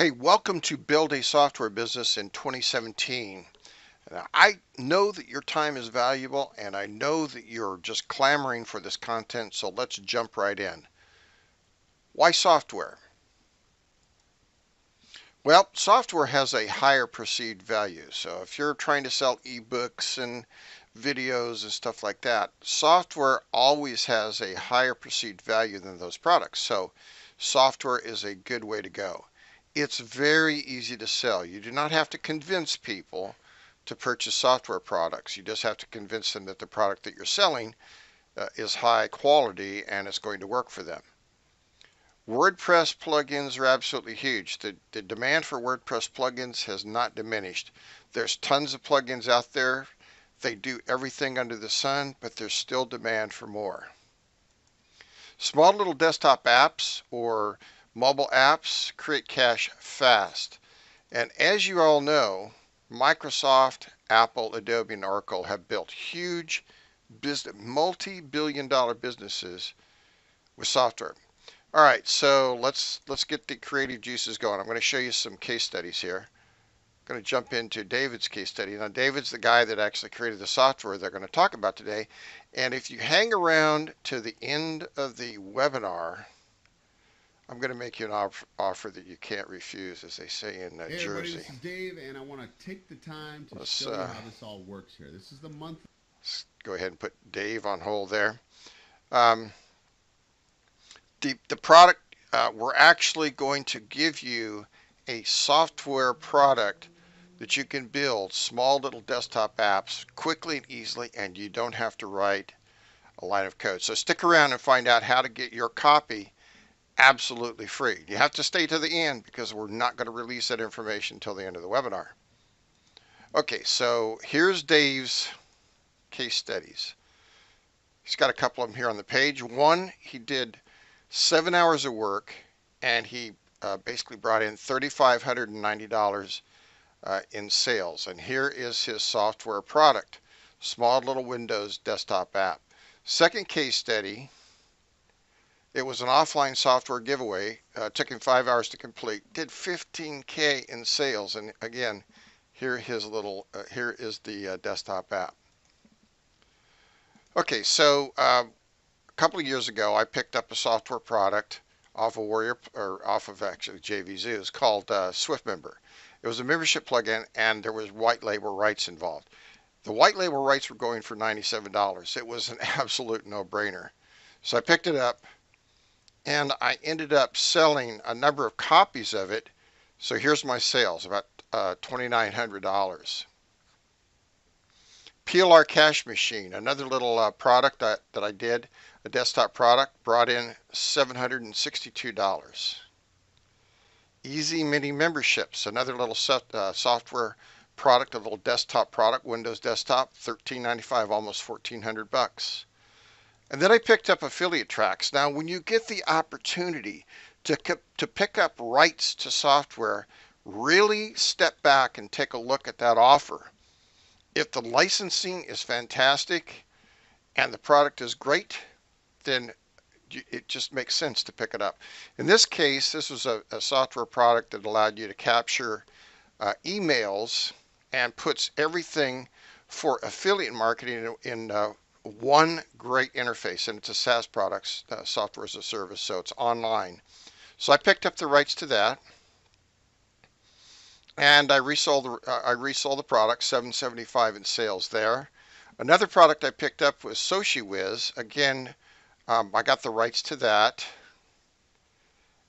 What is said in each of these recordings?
Hey, welcome to Build a Software Business in 2017. Now, I know that your time is valuable and I know that you're just clamoring for this content, so let's jump right in. Why software? Well, software has a higher perceived value. So if you're trying to sell ebooks and videos and stuff like that, software always has a higher perceived value than those products. So software is a good way to go. It's very easy to sell. You do not have to convince people to purchase software products. You just have to convince them that the product that you're selling is high quality and it's going to work for them. WordPress plugins are absolutely huge. The demand for WordPress plugins has not diminished. There's tons of plugins out there. They do everything under the sun, but there's still demand for more. Small little desktop apps or mobile apps create cash fast. And as you all know, Microsoft, Apple, Adobe, and Oracle have built huge multi-billion-dollar businesses with software. All right, so let's get the creative juices going. I'm going to show you some case studies here. I'm going to jump into David's case study. Now, David's the guy that actually created the software they're going to talk about today. And if you hang around to the end of the webinar, I'm going to make you an offer that you can't refuse, as they say in Hey Jersey. everybody, this is Dave, and I want to take the time to show you how this all works here. This is the month. Let's go ahead and put Dave on hold there. The product, we're actually going to give you a software product that you can build small little desktop apps quickly and easily, and you don't have to write a line of code. So stick around and find out how to get your copy absolutely free. You have to stay to the end because we're not going to release that information until the end of the webinar. Okay, so here's Dave's case studies. He's got a couple of them here on the page. One, he did 7 hours of work and he basically brought in $3,590 in sales. And here is his software product, small little Windows desktop app. Second case study, it was an offline software giveaway. Took him 5 hours to complete. Did 15K in sales. And again, here is the desktop app. Okay, so a couple of years ago, I picked up a software product off of actually JVZoo. It's called SwiftMember. It was a membership plugin, and there was white label rights involved. The white label rights were going for $97. It was an absolute no-brainer. So I picked it up, and I ended up selling a number of copies of it. So here's my sales, about $2,900. PLR Cash Machine, another little product that I did, a desktop product, brought in $762. Easy Mini Memberships, another little software product, a little desktop product, Windows desktop, $13.95, almost $1,400. And then I picked up affiliate tracks. Now, when you get the opportunity to pick up rights to software, really step back and take a look at that offer. If the licensing is fantastic and the product is great, then it just makes sense to pick it up. In this case, this was a software product that allowed you to capture emails and puts everything for affiliate marketing in one great interface, and it's a SaaS product, software as a service, so it's online. So I picked up the rights to that, and I resold the product, $775 in sales there. Another product I picked up was SoshiWiz. Again, I got the rights to that.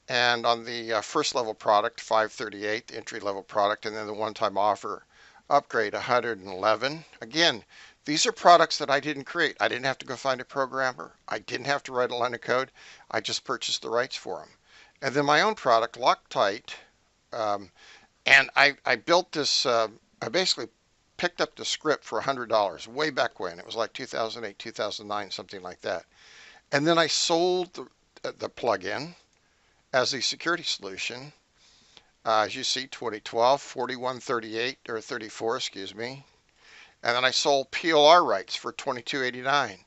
And on the first level product, $538, the entry level product, and then the one-time offer upgrade, $111. Again, these are products that I didn't create. I didn't have to go find a programmer. I didn't have to write a line of code. I just purchased the rights for them. And then my own product, Loctite, and I built this, I basically picked up the script for $100 way back when. It was like 2008, 2009, something like that. And then I sold the plugin as a security solution. As you see, 2012, 4138 or 34, excuse me. And then I sold PLR rights for $22.89.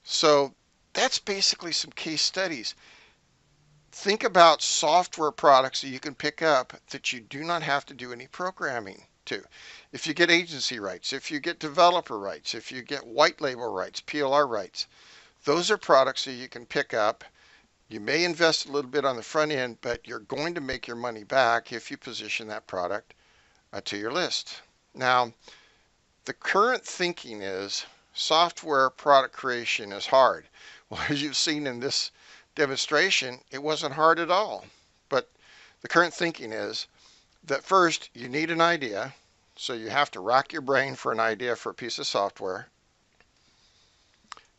So that's basically some case studies. Think about software products that you can pick up that you do not have to do any programming to. If you get agency rights, if you get developer rights, if you get white label rights, PLR rights, those are products that you can pick up. You may invest a little bit on the front end, but you're going to make your money back if you position that product to your list. Now, the current thinking is software product creation is hard. Well, as you've seen in this demonstration, it wasn't hard at all. But the current thinking is that first you need an idea. So you have to rack your brain for an idea for a piece of software.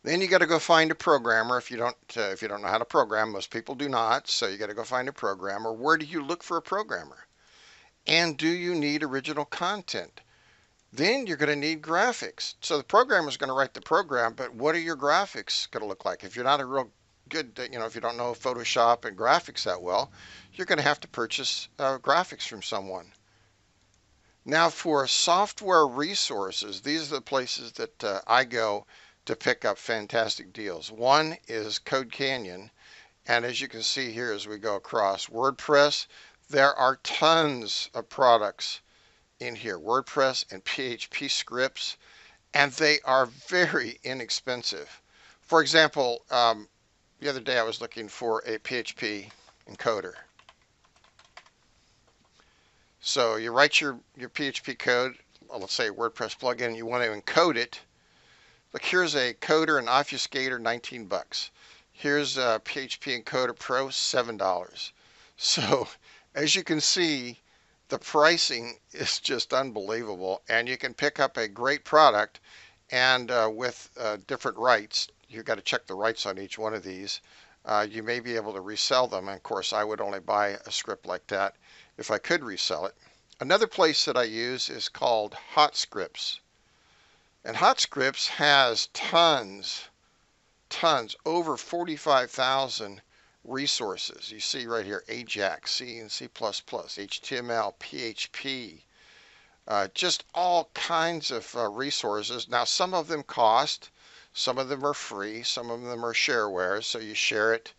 Then you got to go find a programmer if you don't know how to program. Most people do not. So you got to go find a programmer. Where do you look for a programmer? And do you need original content? Then you're going to need graphics. So the programmer is going to write the program, but what are your graphics going to look like? If you're not a real good, if you don't know Photoshop and graphics that well, you're going to have to purchase graphics from someone. Now for software resources, these are the places that I go to pick up fantastic deals. One is Code Canyon, and as you can see here as we go across WordPress, there are tons of products in here, WordPress and PHP scripts, and they are very inexpensive. For example, the other day I was looking for a PHP encoder. So you write your PHP code, let's say a WordPress plugin, you want to encode it. Look, here's a coder and obfuscator, 19 bucks. Here's a PHP Encoder Pro, $7. So as you can see, the pricing is just unbelievable, and you can pick up a great product and with different rights. You've got to check the rights on each one of these. You may be able to resell them. And of course, I would only buy a script like that if I could resell it. Another place that I use is called Hot Scripts. And Hot Scripts has tons, over 45,000 resources. You see right here, Ajax, C and C++, HTML, PHP, just all kinds of resources. Now, some of them cost, some of them are free, some of them are shareware, so you share it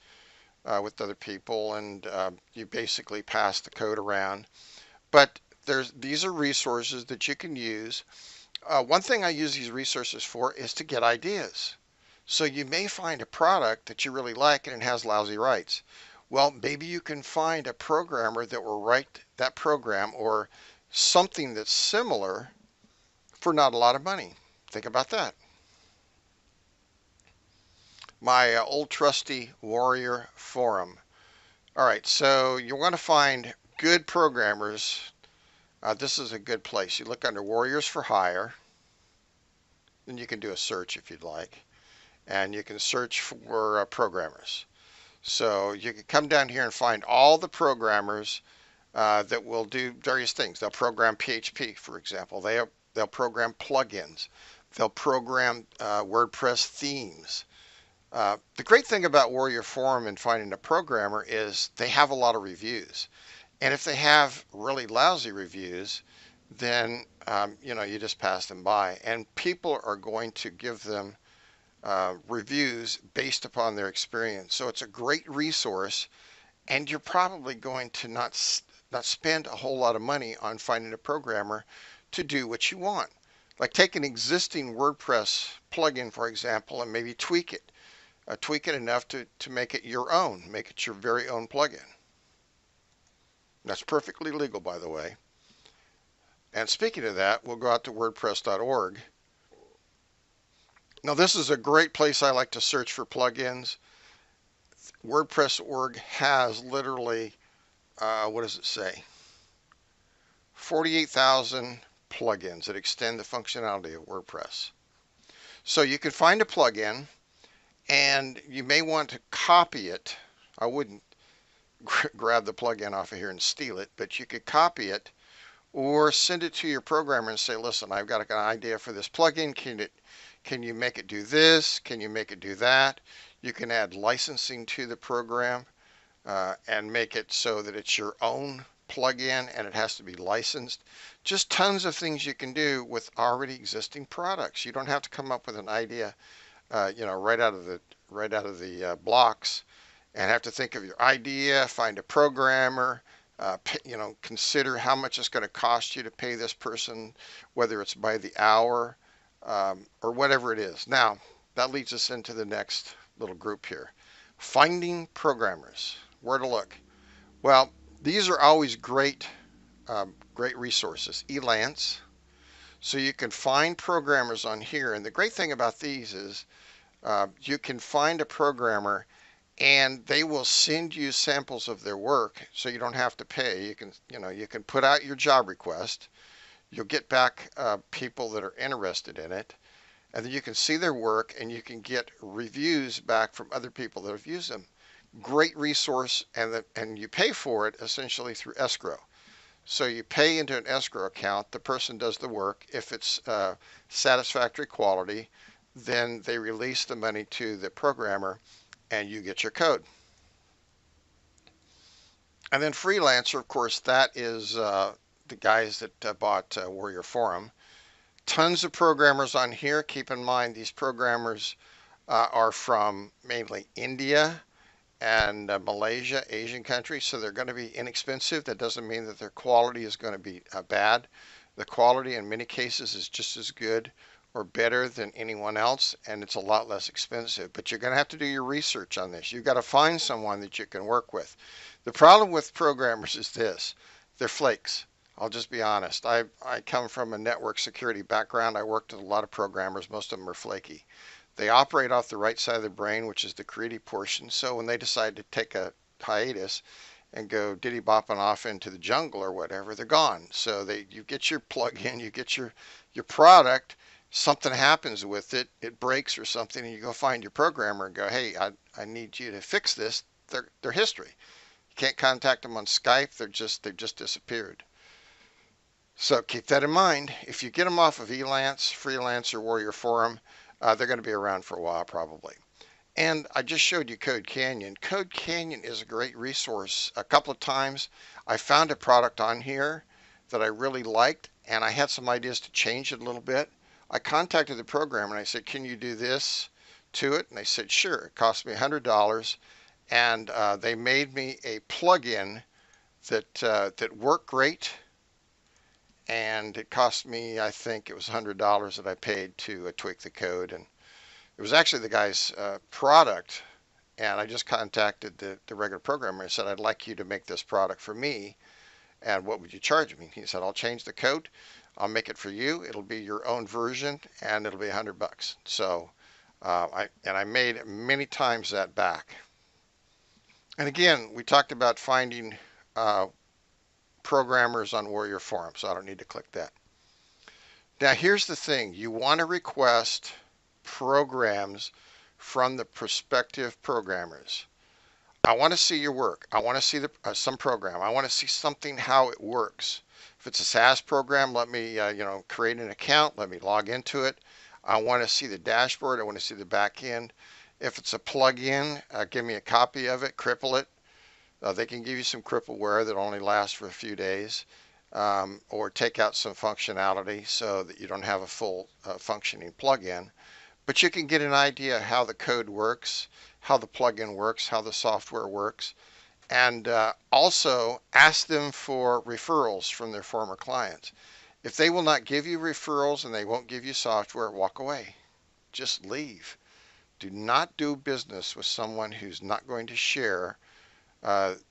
with other people, and you basically pass the code around. But these are resources that you can use. One thing I use these resources for is to get ideas. So you may find a product that you really like and it has lousy rights. Well, maybe you can find a programmer that will write that program or something that's similar for not a lot of money. Think about that. My old trusty Warrior forum. All right, so you want to find good programmers. This is a good place. You look under Warriors for Hire, and you can do a search if you'd like, and you can search for programmers. So you can come down here and find all the programmers that will do various things. They'll program PHP, for example. They'll program plugins. They'll program WordPress themes. The great thing about Warrior Forum and finding a programmer is they have a lot of reviews. And if they have really lousy reviews, then you just pass them by. And people are going to give them reviews based upon their experience. So it's a great resource, and you're probably going to not spend a whole lot of money on finding a programmer to do what you want. Like take an existing WordPress plugin, for example, and maybe tweak it. Tweak it enough to make it your own, make it your very own plugin. That's perfectly legal, by the way. And speaking of that, we'll go out to WordPress.org. Now, this is a great place I like to search for plugins. WordPress.org has literally, what does it say? 48,000 plugins that extend the functionality of WordPress. So you can find a plugin, and you may want to copy it. I wouldn't grab the plugin off of here and steal it, but you could copy it or send it to your programmer and say, listen, I've got an idea for this plugin. Can you make it do this? Can you make it do that? You can add licensing to the program and make it so that it's your own plugin and it has to be licensed. Just tons of things you can do with already existing products. You don't have to come up with an idea, right out of the blocks. and have to think of your idea, find a programmer, consider how much it's going to cost you to pay this person, whether it's by the hour or whatever it is. Now, that leads us into the next little group here. Finding programmers. Where to look? Well, these are always great resources. Elance. So you can find programmers on here. And the great thing about these is you can find a programmer and they will send you samples of their work so you don't have to pay. You can put out your job request. You'll get back people that are interested in it, and then you can see their work and you can get reviews back from other people that have used them. Great resource, and you pay for it essentially through escrow. So you pay into an escrow account. The person does the work. If it's satisfactory quality, then they release the money to the programmer and you get your code. And then Freelancer, of course, that is the guys that bought Warrior Forum. Tons of programmers on here. Keep in mind, these programmers are from mainly India and Malaysia, Asian countries, so they're going to be inexpensive. That doesn't mean that their quality is going to be bad. The quality in many cases is just as good or better than anyone else, and it's a lot less expensive. But you're going to have to do your research on this. You've got to find someone that you can work with. The problem with programmers is this: they're flakes. I'll just be honest. I come from a network security background. I worked with a lot of programmers. Most of them are flaky. They operate off the right side of the brain, which is the creative portion. So when they decide to take a hiatus and go diddy bopping off into the jungle or whatever, they're gone. So you get your plug-in, you get your product, something happens with it, it breaks or something, and you go find your programmer and go, hey, I need you to fix this. They're history. You can't contact them on Skype. They've just disappeared. So keep that in mind. If you get them off of Elance, Freelancer, Warrior Forum, they're going to be around for a while probably. And I just showed you Code Canyon. Code Canyon is a great resource. A couple of times I found a product on here that I really liked, and I had some ideas to change it a little bit. I contacted the programmer and I said, can you do this to it? And they said, sure. It cost me $100, and they made me a plugin that worked great, and it cost me, I think it was $100 that I paid to tweak the code. And it was actually the guy's product, and I just contacted the regular programmer and said, I'd like you to make this product for me, and what would you charge me? He said, I'll change the code, I'll make it for you, it'll be your own version, and it'll be $100. So I made many times that back. And again, we talked about finding programmers on Warrior Forum, so I don't need to click that. Now here's the thing: you want to request programs from the prospective programmers. I want to see your work. I want to see some program. I want to see something, how it works. If it's a SaaS program, let me create an account. Let me log into it. I want to see the dashboard. I want to see the back end. If it's a plug-in, give me a copy of it, cripple it. They can give you some crippleware that only lasts for a few days, or take out some functionality so that you don't have a full functioning plugin. But you can get an idea how the code works, how the plugin works, how the software works, and also ask them for referrals from their former clients. If they will not give you referrals and they won't give you software, walk away. Just leave. Do not do business with someone who's not going to share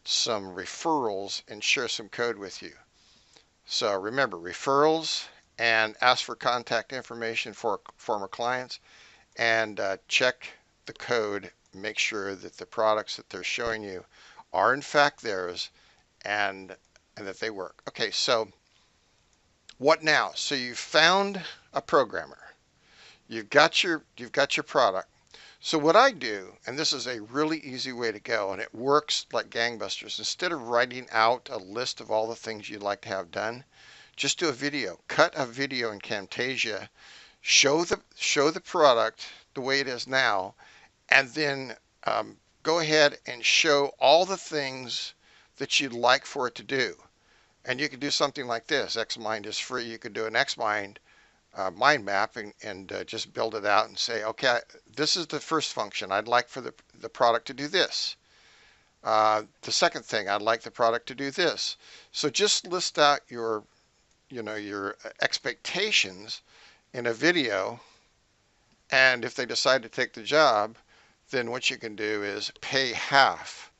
some referrals and share some code with you. So remember, referrals, and ask for contact information for former clients, and check the code. Make sure that the products that they're showing you are in fact theirs, and that they work. Okay, so what now? So you've found a programmer. You've got your product. So what I do, and this is a really easy way to go, and it works like gangbusters. Instead of writing out a list of all the things you'd like to have done, just do a video. Cut a video in Camtasia, show the product the way it is now, and then go ahead and show all the things that you'd like for it to do. And you could do something like this. Xmind is free. You could do an Xmind mind map and just build it out and say, okay, this is the first function. I'd like for the product to do this. The second thing, I'd like the product to do this. So just list out your, your expectations in a video, and if they decide to take the job, then what you can do is pay half.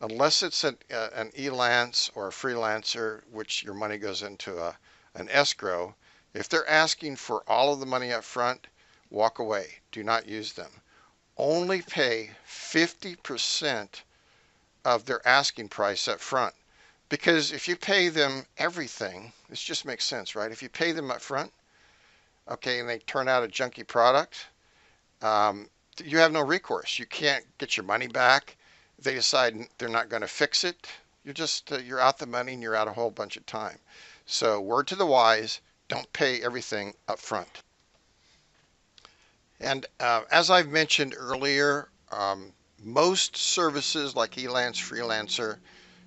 Unless it's an elance or a freelancer, which your money goes into an escrow, if they're asking for all of the money up front, walk away. Do not use them. Only pay 50% of their asking price up front. Because if you pay them everything, this just makes sense, right? If you pay them up front, okay, and they turn out a junky product, um, you have no recourse. You can't get your money back. They decide they're not going to fix it. You're out the money and you're out a whole bunch of time. So word to the wise, don't pay everything up front. And as I've mentioned earlier, most services like Elance, Freelancer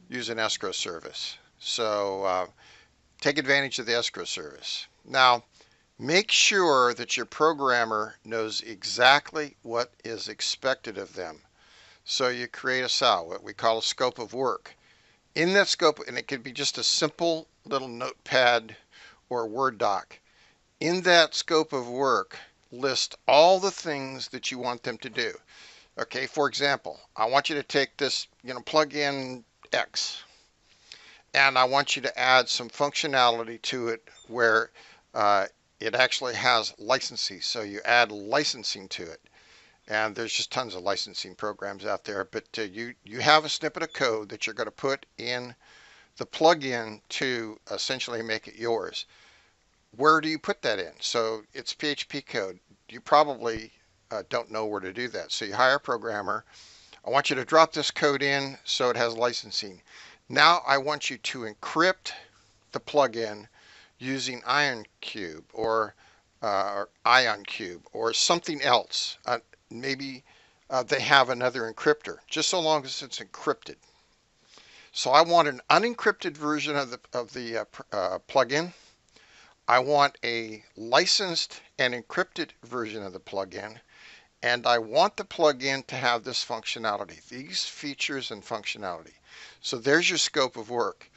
use an escrow service. So take advantage of the escrow service. Now, make sure that your programmer knows exactly what is expected of them. So you create a SOW, what we call a scope of work. In that scope, and it could be just a simple little notepad or Word doc. In that scope of work, list all the things that you want them to do. Okay, for example, I want you to take this, plug in X, and I want you to add some functionality to it where it actually has licensing. So you add licensing to it. And there's just tons of licensing programs out there, but you have a snippet of code that you're going to put in the plugin to essentially make it yours. Where do you put that in? So it's PHP code. You probably don't know where to do that. So you hire a programmer. I want you to drop this code in so it has licensing. Now I want you to encrypt the plugin using IonCube or IonCube or something else. Maybe they have another encryptor, just so long as it's encrypted. So I want an unencrypted version of the plugin. I want a licensed and encrypted version of the plugin, and I want the plugin to have this functionality, these features and functionality. So there's your scope of work,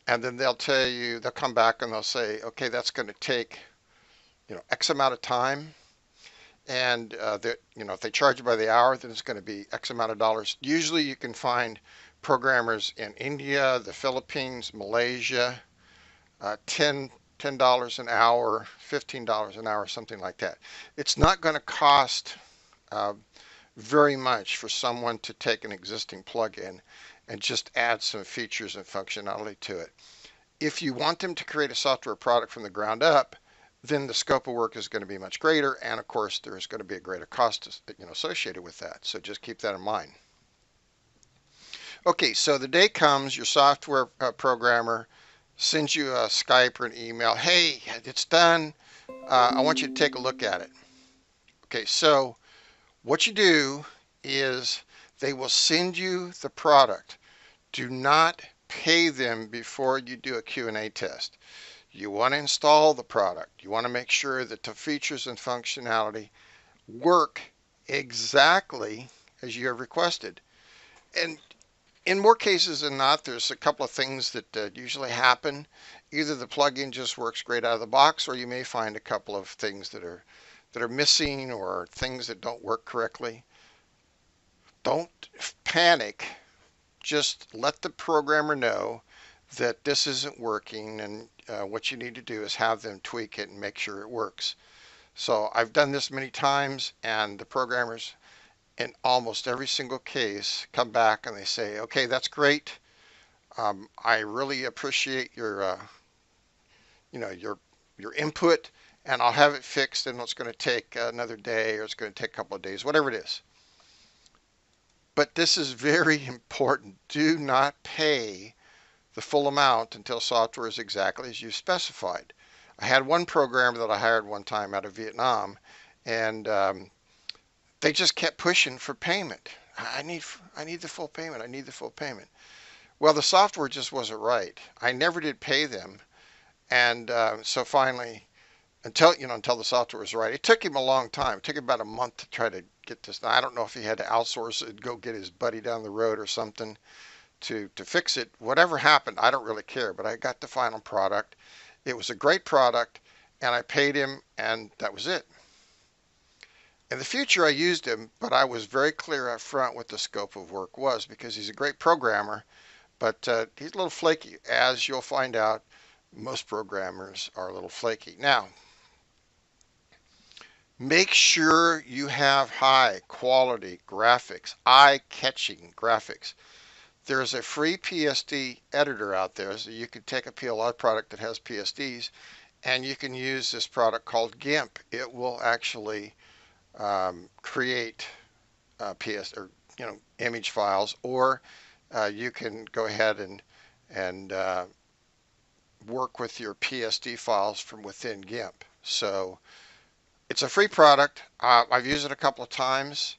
and then they'll come back and they'll say, okay, that's going to take, X amount of time. And if they charge you by the hour, then it's going to be X amount of dollars. Usually you can find programmers in India, the Philippines, Malaysia, $10 an hour, $15 an hour, something like that. It's not going to cost very much for someone to take an existing plugin and just add some features and functionality to it. If you want them to create a software product from the ground up, then the scope of work is going to be much greater, and of course there's going to be a greater cost associated with that. So just keep that in mind. Okay, so the day comes, your software programmer sends you a Skype or an email. Hey, it's done. I want you to take a look at it. Okay, so what you do is they will send you the product. Do not pay them before you do a Q&A test. You want to install the product. You want to make sure that the features and functionality work exactly as you have requested. And in more cases than not, there's a couple of things that usually happen. Either the plugin just works great out of the box, or you may find a couple of things that are missing or things that don't work correctly. Don't panic. Just let the programmer know that this isn't working, and what you need to do is have them tweak it and make sure it works. So I've done this many times, and the programmers in almost every single case come back and they say, okay, that's great. I really appreciate your your input, and I'll have it fixed, and it's going to take another day, or it's going to take a couple of days, whatever it is. But this is very important. Do not pay the full amount until software is exactly as you specified. I had one programmer that I hired one time out of Vietnam, and they just kept pushing for payment. I need the full payment. I need the full payment. Well, the software just wasn't right. I never did pay them, and so finally, until the software was right, it took him a long time. It took him about a month to try to get this. Now, I don't know if he had to outsource it, go get his buddy down the road or something to fix it. Whatever happened, I don't really care, but I got the final product. It was a great product, and I paid him, and that was it. In the future, I used him, but I was very clear up front what the scope of work was because he's a great programmer, but he's a little flaky. As you'll find out, most programmers are a little flaky. Now, make sure you have high quality graphics, eye-catching graphics. There's a free PSD editor out there, so you can take a PLR product that has PSDs, and you can use this product called GIMP. It will actually create PS or image files, or you can go ahead and work with your PSD files from within GIMP. So it's a free product. I've used it a couple of times.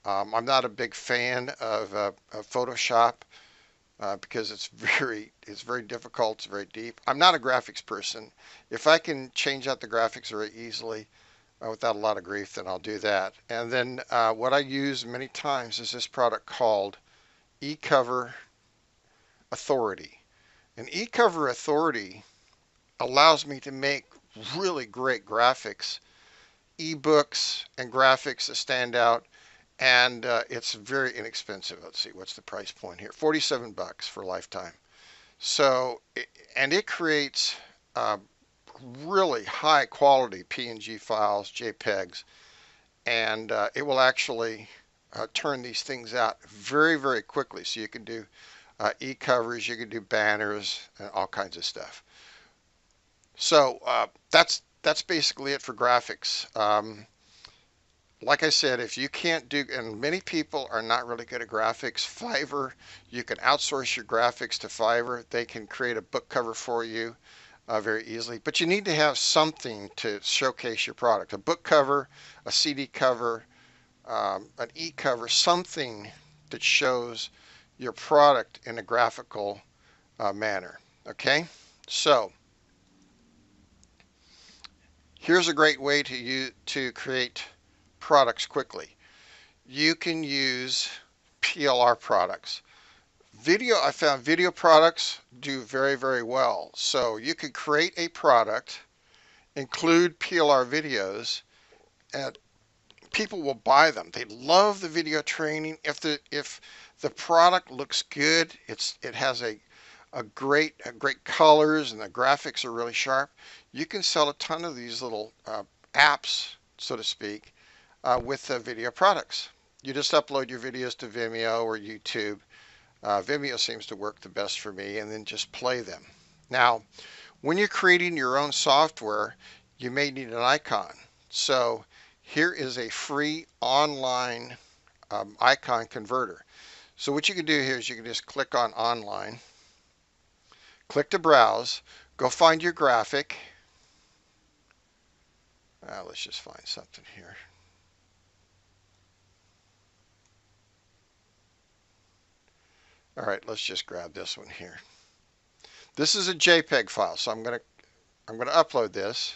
I'm not a big fan of Photoshop because it's very difficult. It's very deep. I'm not a graphics person. If I can change out the graphics very easily without a lot of grief, then I'll do that. And then what I use many times is this product called eCover Authority. And eCover Authority allows me to make really great graphics, ebooks and graphics that stand out, and it's very inexpensive. Let's see, what's the price point here? 47 bucks for lifetime. So, and it creates really high quality PNG files, JPEGs, and it will actually turn these things out very quickly. So you can do e-covers, you can do banners, and all kinds of stuff. So that's basically it for graphics. Like I said, if you can't do, and many people are not really good at graphics, Fiverr, you can outsource your graphics to Fiverr. They can create a book cover for you very easily. But you need to have something to showcase your product. A book cover, a CD cover, an e-cover, something that shows your product in a graphical manner. Okay? So, here's a great way to create products quickly. You can use PLR products. I found video products do very well. So you could create a product, include PLR videos, and people will buy them. They love the video training. If the product looks good, it has a great colors and the graphics are really sharp, you can sell a ton of these little apps, so to speak, with video products. You just upload your videos to Vimeo or YouTube. Vimeo seems to work the best for me, and then just play them. Now, when you're creating your own software, you may need an icon. So here is a free online icon converter. So what you can do here is you can just click on online, click to browse, go find your graphic. Let's just find something here. All right, let's just grab this one here. This is a JPEG file, so I'm going to upload this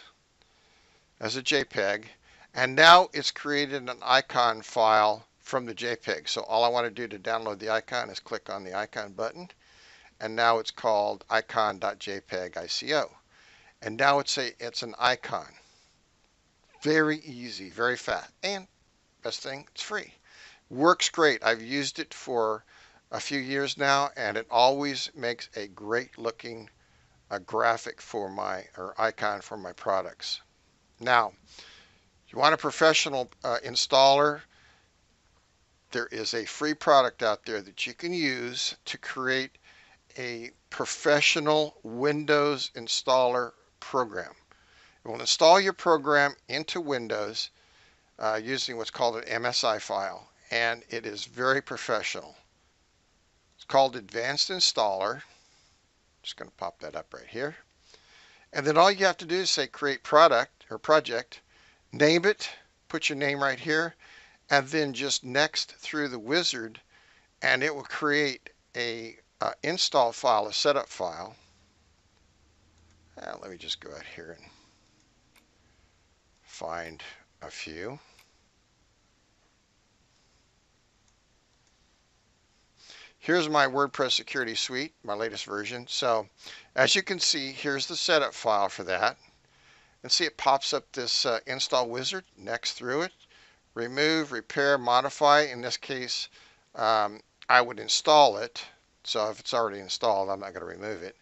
as a JPEG, and now it's created an icon file from the JPEG. So all I want to do to download the icon is click on the icon button, and now it's called icon.jpg ICO. And now it's an icon. Very easy, very fast, and best thing, it's free. Works great. I've used it for a few years now, and it always makes a great looking graphic for or icon for my products. Now, if you want a professional installer, there is a free product out there that you can use to create a professional Windows installer program. It will install your program into Windows using what's called an MSI file, and it is very professional. It's called Advanced Installer. Just going to pop that up right here. And then all you have to do is say create product or project, name it, put your name right here, and then just next through the wizard, and it will create a install file, a setup file. Let me just go out here and find a few. Here's my WordPress Security Suite, my latest version. So as you can see, here's the setup file for that. And see, it pops up this install wizard. Next through it, remove, repair, modify. In this case, I would install it. So if it's already installed, I'm not going to remove it.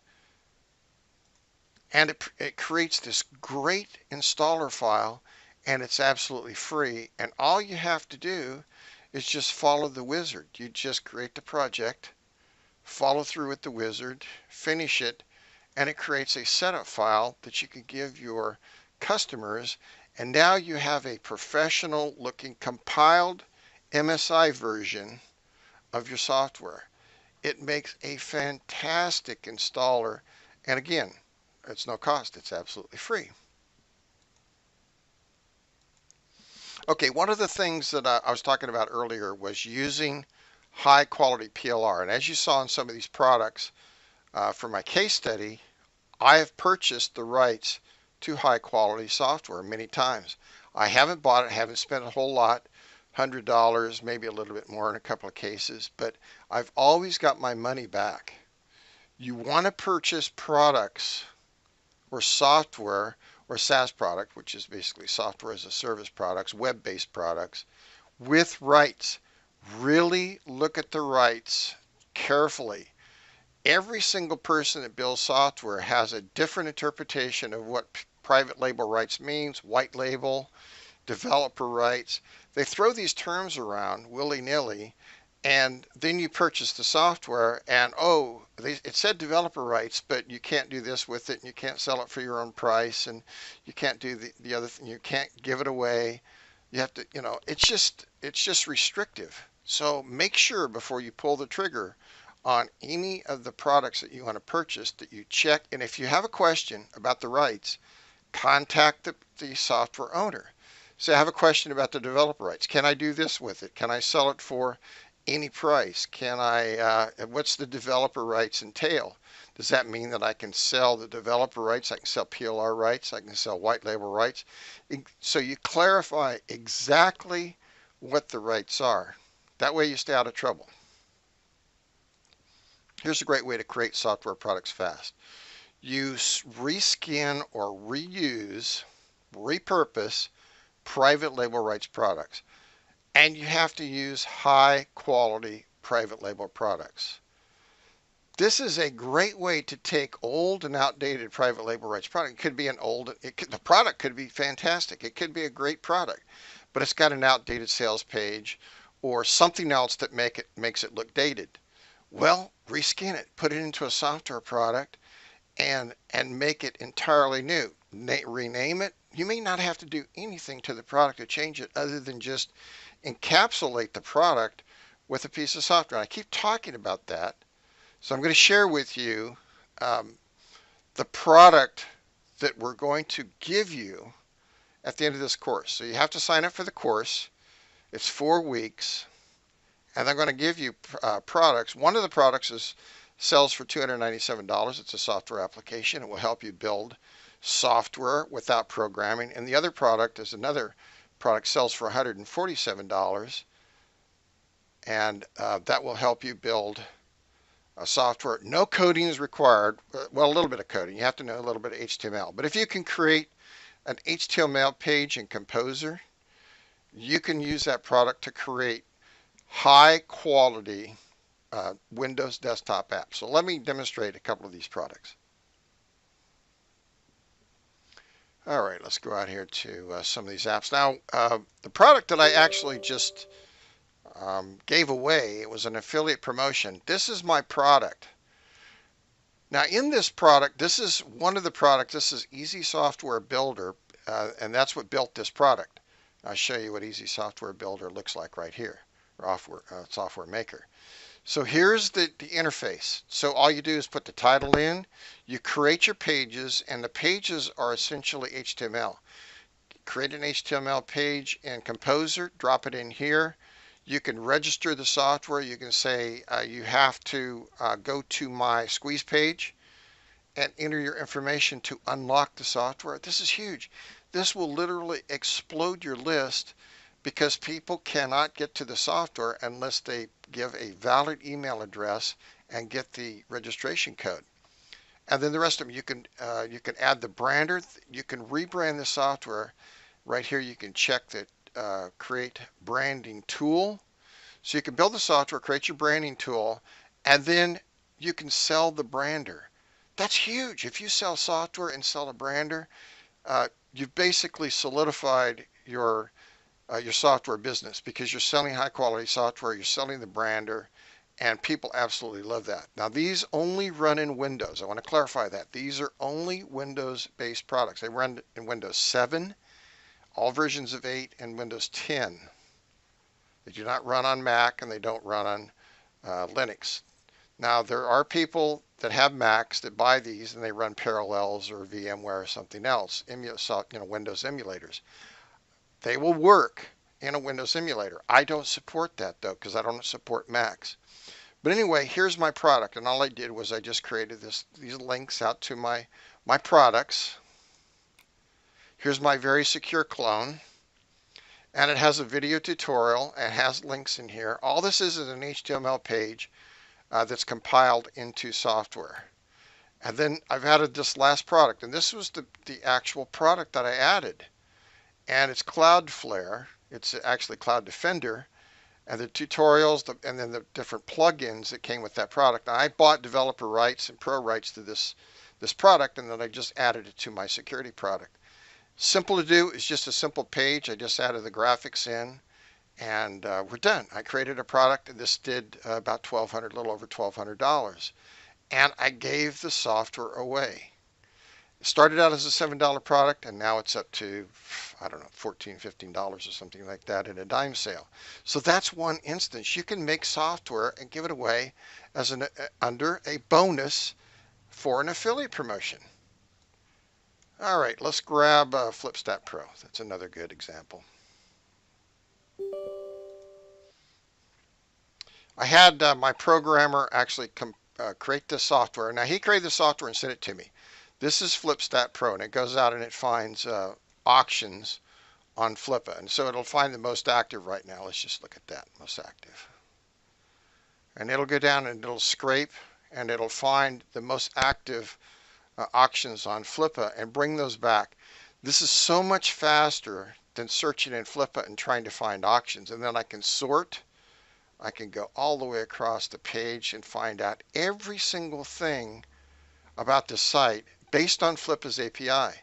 And it creates this great installer file, and it's absolutely free. And all you have to do is just follow the wizard. You just create the project, follow through with the wizard, finish it, and it creates a setup file that you can give your customers. And now you have a professional looking compiled MSI version of your software. It makes a fantastic installer. And again, it's no cost. It's absolutely free. Okay, one of the things that I was talking about earlier was using high quality PLR. And as you saw in some of these products for my case study, I have purchased the rights to high quality software many times. I haven't bought it, haven't spent a whole lot, $100, maybe a little bit more in a couple of cases, but I've always got my money back. You want to purchase products or software or SaaS product, which is basically software as a service products, web-based products, with rights. Really look at the rights carefully. Every single person that builds software has a different interpretation of what private label rights means, white label, developer rights. They throw these terms around willy-nilly, and then you purchase the software and it said developer rights, but you can't do this with it, and you can't sell it for your own price, and you can't do the other thing, you can't give it away. You have to, it's just restrictive. So make sure before you pull the trigger on any of the products that you want to purchase that you check. And if you have a question about the rights, contact the software owner. So I have a question about the developer rights. Can I do this with it? Can I sell it for any price? Can I, what's the developer rights entail? Does that mean that I can sell the developer rights? I can sell PLR rights. I can sell white label rights. So you clarify exactly what the rights are. That way you stay out of trouble. Here's a great way to create software products fast. Use reskin or reuse, repurpose private label rights products. And you have to use high quality private label products. This is a great way to take old and outdated private label rights product. It could be the product could be fantastic. It could be a great product, but it's got an outdated sales page or something else that makes it look dated. Well, reskin it, put it into a software product, and make it entirely new. Rename it. You may not have to do anything to the product to change it other than just encapsulate the product with a piece of software. I keep talking about that. So I'm going to share with you the product that we're going to give you at the end of this course. So you have to sign up for the course. It's 4 weeks. And they're going to give you products. One of the products sells for $297. It's a software application. It will help you build software without programming. And the other product is another product, sells for $147. And that will help you build a software. No coding is required. Well, a little bit of coding. You have to know a little bit of HTML. But if you can create an HTML page in Composer, you can use that product to create high quality Windows desktop apps. So let me demonstrate a couple of these products. All right, let's go out here to some of these apps. Now, the product that I actually just gave away, it was an affiliate promotion. This is my product. Now, in this product, this is one of the products. This is Easy Software Builder, and that's what built this product. I'll show you what Easy Software Builder looks like right here. Software Maker. So here's the interface. So all you do is put the title in, you create your pages, and the pages are essentially HTML. Create an HTML page in Composer, drop it in here. You can register the software. You can say you have to go to my squeeze page and enter your information to unlock the software. This is huge. This will literally explode your list because people cannot get to the software unless they give a valid email address and get the registration code. And then the rest of them, you can add the brander. You can rebrand the software. Right here, you can check the create branding tool. So you can build the software, create your branding tool, and then you can sell the brander. That's huge. If you sell software and sell a brander, you've basically solidified your software business because you're selling high quality software, you're selling the brander, and people absolutely love that. Now these only run in Windows. I want to clarify that. These are only Windows-based products. They run in Windows 7, all versions of 8, and Windows 10. They do not run on Mac and they don't run on Linux. Now there are people that have Macs that buy these and they run Parallels or VMware or something else, Windows emulators. They will work in a Windows emulator. I don't support that though because I don't support Macs. But anyway, here's my product, and all I did was I just created these links out to my products. Here's my very secure clone, and it has a video tutorial and has links in here. All this is an HTML page that's compiled into software. And then I've added this last product, and this was the actual product that I added. And it's Cloudflare. It's actually Cloud Defender. And the tutorials, and then the different plugins that came with that product. I bought developer rights and pro rights to this product, and then I just added it to my security product. Simple to do. It's just a simple page. I just added the graphics in, and we're done. I created a product, and this did about $1,200, a little over $1,200. And I gave the software away. It started out as a $7 product, and now it's up to, I don't know, $14, $15 or something like that in a dime sale. So that's one instance. You can make software and give it away as under a bonus for an affiliate promotion. All right, let's grab FlipStat Pro. That's another good example. I had my programmer actually create this software. Now he created the software and sent it to me. This is FlipStat Pro, and it goes out and it finds auctions on Flippa, and so it'll find the most active right now. Let's just look at that, most active. And it'll go down and it'll scrape, and it'll find the most active auctions on Flippa and bring those back. This is so much faster than searching in Flippa and trying to find auctions. And then I can sort. I can go all the way across the page and find out every single thing about the site based on Flippa's API.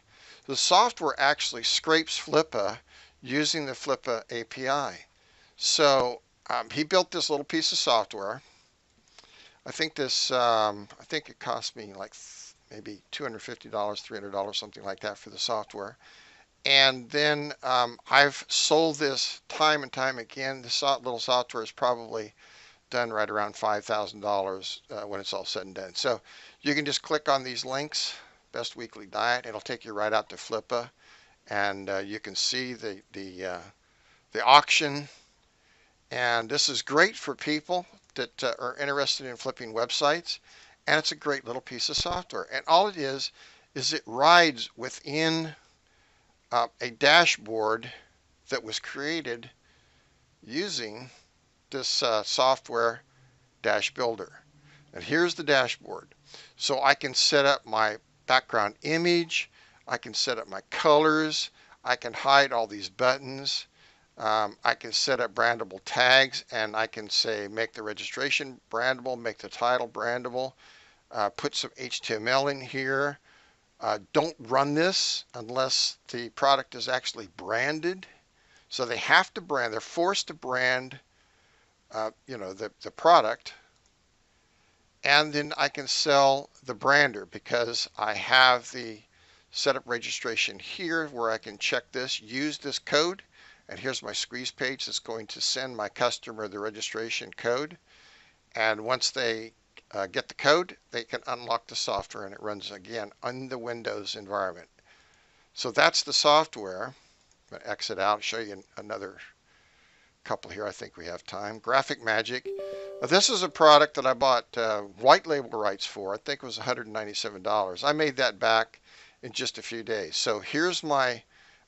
The software actually scrapes Flippa using the Flippa API. So he built this little piece of software. I think it cost me like maybe $250, $300, something like that for the software. And then I've sold this time and time again. This little software is probably done right around $5,000 when it's all said and done. So you can just click on these links, Best Weekly Diet. It'll take you right out to Flippa, and you can see the auction. And this is great for people that are interested in flipping websites, and it's a great little piece of software. And all it is it rides within a dashboard that was created using this software dash builder. And here's the dashboard. So I can set up my background image, I can set up my colors, I can hide all these buttons, I can set up brandable tags, and I can say make the registration brandable, make the title brandable, put some HTML in here. Don't run this unless the product is actually branded. So they have to brand, they're forced to brand the product. And then I can sell the brander because I have the setup registration here where I can check this, use this code, and here's my squeeze page that's going to send my customer the registration code. And once they get the code, they can unlock the software, and it runs again on the Windows environment. So that's the software. I'm going to exit out, show you another couple here. I think we have time. Graphic Magic. This is a product that I bought white label rights for. I think it was $197. I made that back in just a few days. So here's my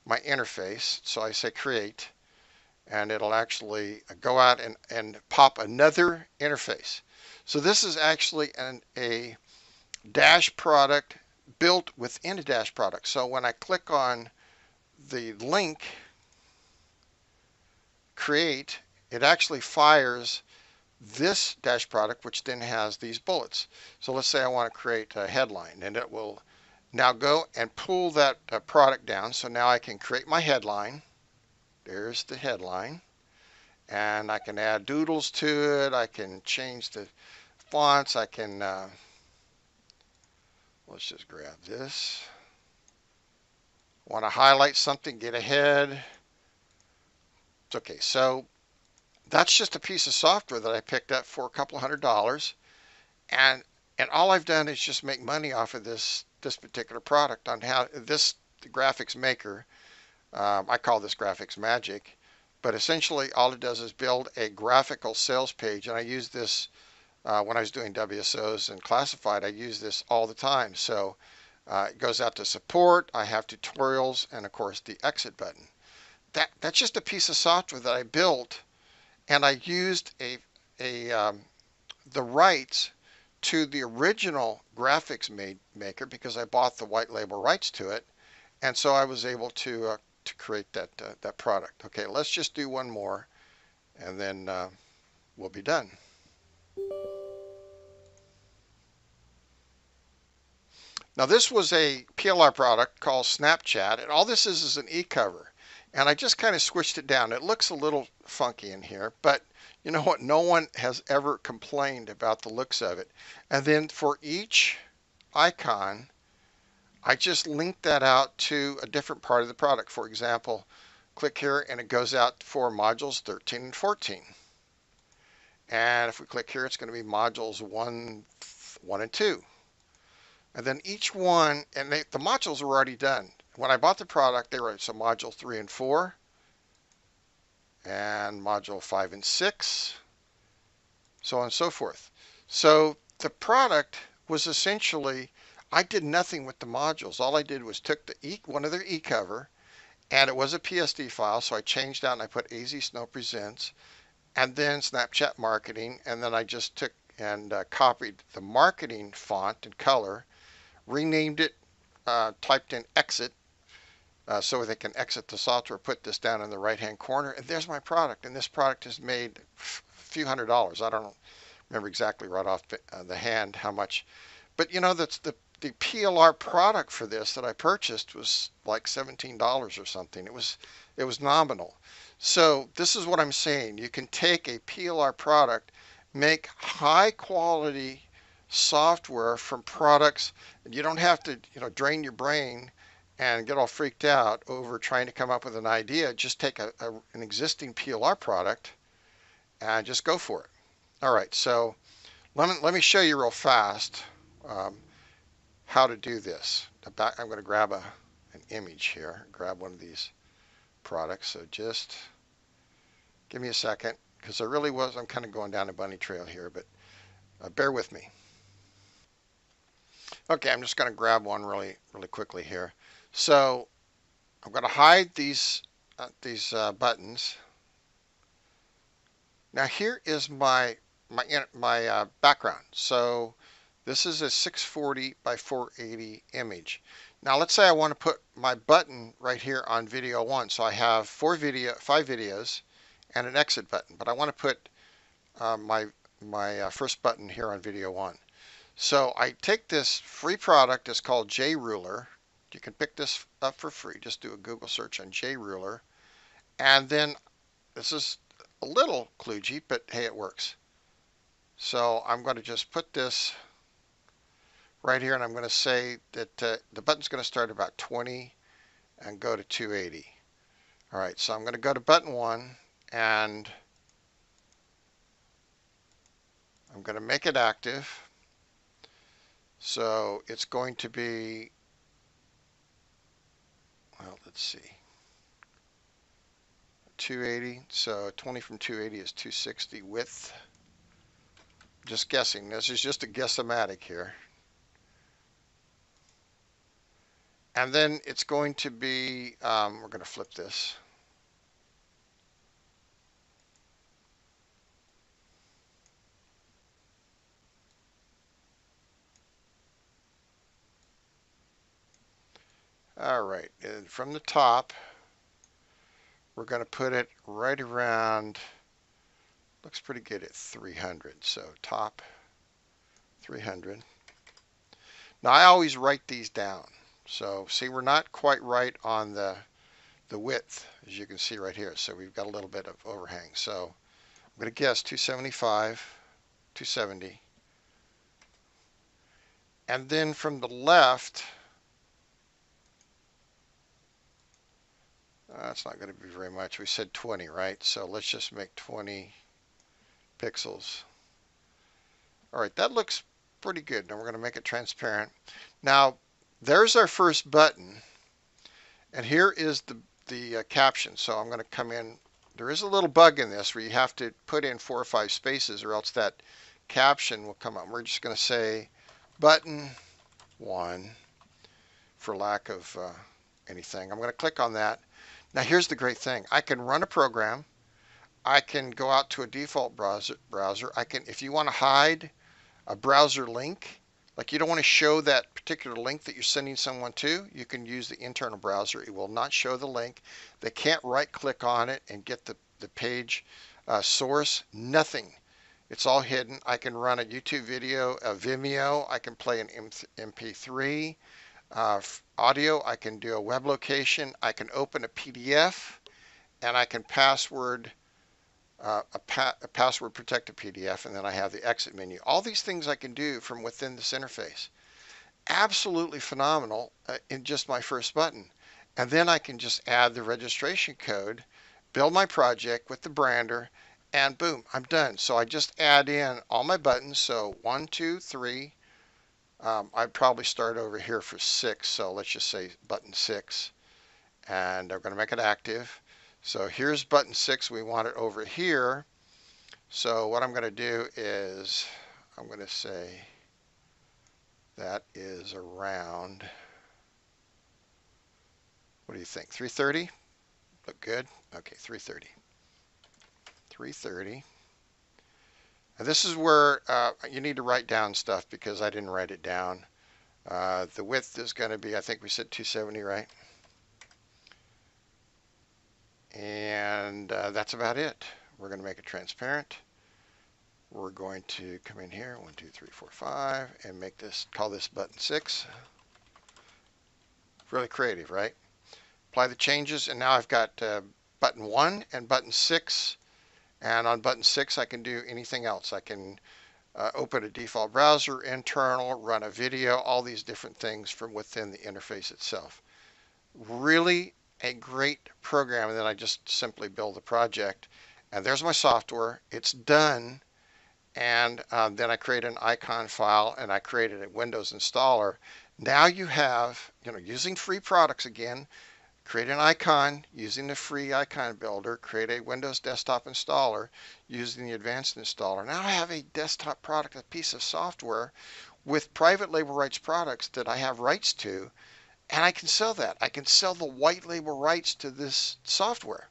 interface. So I say create, and it'll actually go out and pop another interface. So this is actually a Dash product built within a Dash product. So when I click on the link, create, it actually fires this Dash product, which then has these bullets. So let's say I want to create a headline, and it will now go and pull that product down. So now I can create my headline. There's the headline. And I can add doodles to it. I can change the fonts. I can, let's just grab this. Want to highlight something, get ahead. It's okay. So that's just a piece of software that I picked up for a couple $100, and all I've done is just make money off of this particular product on how this graphics maker. I call this graphics magic, but essentially all it does is build a graphical sales page, and I use this when I was doing WSOs and classified. I use this all the time. So it goes out to support. I have tutorials, and of course the exit button. That's just a piece of software that I built, and I used the rights to the original graphics maker because I bought the white label rights to it, and so I was able to create that product. Okay, let's just do one more, and then we'll be done. Now this was a PLR product called Snapchat, and all this is an e-cover. And I just kind of switched it down. It looks a little funky in here, but you know what? No one has ever complained about the looks of it. And then for each icon, I just linked that out to a different part of the product. For example, click here and it goes out for modules 13 and 14. And if we click here, it's going to be modules 1 and 2. And then each one, and the modules were already done. When I bought the product, they were so module 3 and 4, and module 5 and 6, so on and so forth. So the product was essentially, I did nothing with the modules. All I did was took one of their e-cover, and it was a PSD file, so I changed out and I put AZ Snow Presents, and then Snapchat Marketing, and then I just took and copied the marketing font and color, renamed it, typed in exit so they can exit the software, put this down in the right hand corner, and there's my product. And this product has made a few $100s. I don't remember exactly right off the hand how much, but you know, that's the PLR product for this that I purchased was like $17 or something. It was nominal. So this is what I'm saying. You can take a PLR product, make high quality software from products, and you don't have to, drain your brain and get all freaked out over trying to come up with an idea. Just take an existing PLR product and just go for it. All right, so let me show you real fast how to do this. I'm going to grab an image here, grab one of these products. So just give me a second, because I'm kind of going down a bunny trail here, but bear with me. Okay, I'm just going to grab one really quickly here. So I'm going to hide these buttons. Now here is my background. So this is a 640 by 480 image. Now let's say I want to put my button right here on video 1. So I have 5 videos and an exit button, but I want to put my first button here on video 1. So I take this free product. It's called JRuler. You can pick this up for free. Just do a Google search on JRuler, and then this is a little kludgy, but hey, it works. So I'm going to just put this right here, and I'm going to say that the button's going to start about 20 and go to 280. All right, so I'm going to go to button 1, and I'm going to make it active. So it's going to be, well, let's see, 280. So 20 from 280 is 260 width. Just guessing. This is just a guessomatic here. And then it's going to be, we're going to flip this. All right, and from the top, we're going to put it right around, looks pretty good at 300. So top 300. Now I always write these down. So see, we're not quite right on the width, as you can see right here. So we've got a little bit of overhang. So I'm going to guess 275, 270. And then from the left, that's not going to be very much. We said 20, right? So let's just make 20 pixels. All right, that looks pretty good. Now we're going to make it transparent. Now, there's our first button. And here is the caption. So I'm going to come in. There is a little bug in this where you have to put in 4 or 5 spaces or else that caption will come up. We're just going to say button 1 for lack of anything. I'm going to click on that. Now here's the great thing. I can run a program. I can go out to a default browser. I can, if you want to hide a browser link, like you don't want to show that particular link that you're sending someone to, you can use the internal browser. It will not show the link. They can't right click on it and get the page source. Nothing. It's all hidden. I can run a YouTube video, a Vimeo. I can play an MP3 audio. I can do a web location. I can open a PDF, and I can password a password protected PDF, and then I have the exit menu. All these things I can do from within this interface. Absolutely phenomenal in just my first button. And then I can just add the registration code, build my project with the brander, and boom, I'm done. So I just add in all my buttons. So 1, 2, 3. I'd probably start over here for 6. So let's just say button 6. And I'm going to make it active. So here's button 6. We want it over here. So what I'm going to do is I'm going to say that is around, what do you think, 330? Look good? Okay, 330. 330. And this is where you need to write down stuff because I didn't write it down. The width is going to be, I think we said 270, right? And that's about it. We're going to make it transparent. We're going to come in here, 1, 2, 3, 4, 5, and make this, call this button 6. Really creative, right? Apply the changes, and now I've got button 1 and button 6. And on button 6, I can do anything else. I can open a default browser, internal, run a video, all these different things from within the interface itself. Really a great program. And then I just simply build the project. And there's my software. It's done. And then I create an icon file, and I created a Windows installer. Now you have, using free products again, create an icon using the free icon builder, create a Windows desktop installer using the advanced installer. Now I have a desktop product, a piece of software with private label rights products that I have rights to, and I can sell that. I can sell the white label rights to this software.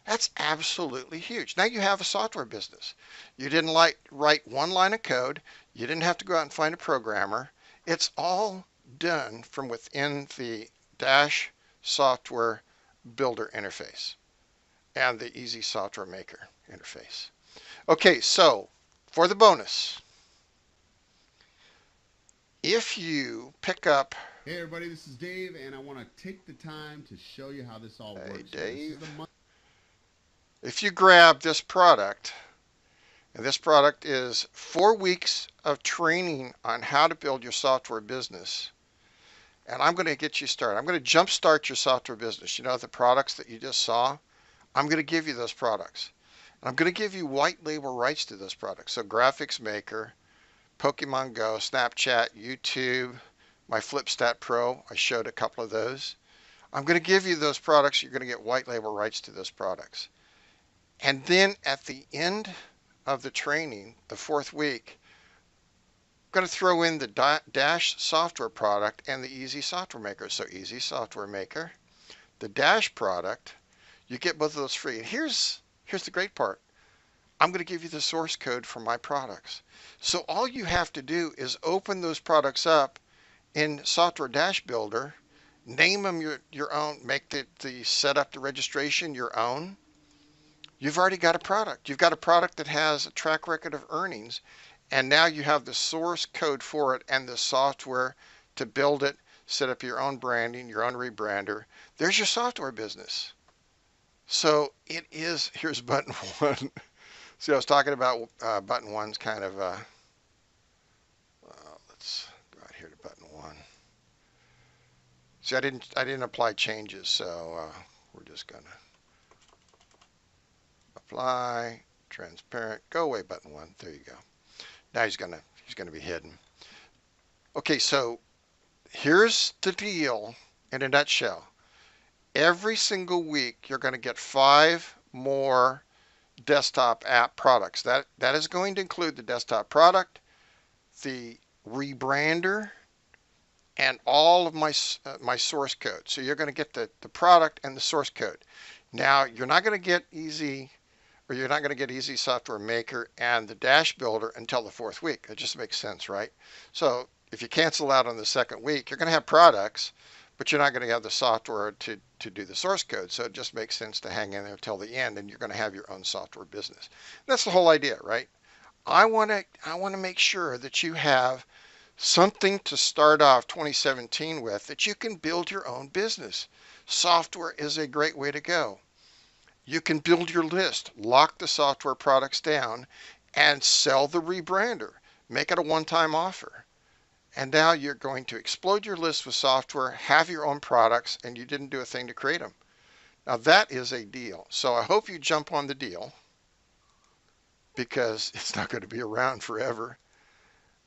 That's absolutely huge. Now you have a software business. You didn't write one line of code. You didn't have to go out and find a programmer. It's all done from within the Dash software builder interface and the easy software maker interface. Okay, so for the bonus, if you pick up, hey everybody, this is Dave, and I want to take the time to show you how this all works. Hey Dave, if you grab this product, and this product is 4 weeks of training on how to build your software business, and I'm going to get you started. I'm going to jumpstart your software business. You know, the products that you just saw, I'm going to give you those products. And I'm going to give you white label rights to those products. So Graphics Maker, Pokemon Go, Snapchat, YouTube, my FlipStat Pro, I showed a couple of those. I'm going to give you those products. You're going to get white label rights to those products. And then at the end of the training, the 4th week, I'm going to throw in the Dash software product and the Easy Software Maker. So Easy Software Maker, the Dash product, you get both of those free. And here's the great part. I'm going to give you the source code for my products. So all you have to do is open those products up in Software Dash Builder Name them your own. Make the setup, the registration your own. You've already got a product. You've got a product that has a track record of earnings, and now you have the source code for it and the software to build it, set up your own branding, your own rebrander. There's your software business. So it is, here's button one. See, I was talking about button one's kind of, let's go out here to button one. See, I didn't apply changes, so we're just gonna apply, transparent, go away button one. There you go. Now he's gonna be hidden. Okay, so here's the deal in a nutshell. Every single week you're going to get 5 more desktop app products. That is going to include the desktop product, the rebrander, and all of my source code. So you're going to get the product and the source code. Now you're not going to get easy Software Maker and the Dash Builder until the 4th week. That just makes sense, right? So if you cancel out on the 2nd week, you're going to have products, but you're not going to have the software to do the source code. So it just makes sense to hang in there till the end, and you're going to have your own software business. That's the whole idea, right? I want to make sure that you have something to start off 2017 with, that you can build your own business. Software is a great way to go. You can build your list, lock the software products down, and sell the rebrander. Make it a one-time offer. And now you're going to explode your list with software, have your own products, and you didn't do a thing to create them. Now that is a deal. So I hope you jump on the deal, because it's not going to be around forever.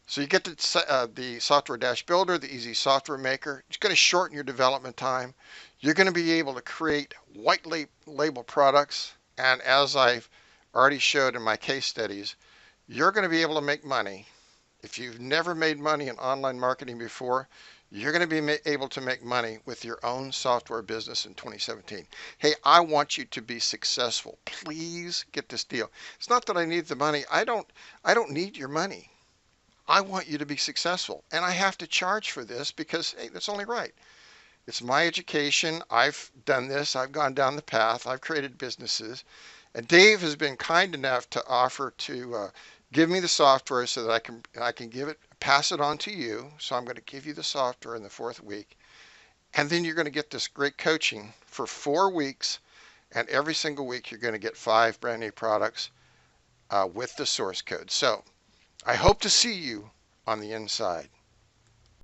So you get the Software Dash Builder, the Easy Software Maker. It's going to shorten your development time. You're going to be able to create white label products. And as I've already showed in my case studies, you're going to be able to make money. If you've never made money in online marketing before, you're going to be able to make money with your own software business in 2017. Hey, I want you to be successful. Please get this deal. It's not that I need the money. I don't need your money. I want you to be successful, and I have to charge for this because, hey, that's only right. It's my education. I've done this. I've gone down the path. I've created businesses, and Dave has been kind enough to offer to give me the software so that I can pass it on to you. So I'm going to give you the software in the 4th week, and then you're going to get this great coaching for 4 weeks, and every single week you're going to get 5 brand new products with the source code. So I hope to see you on the inside.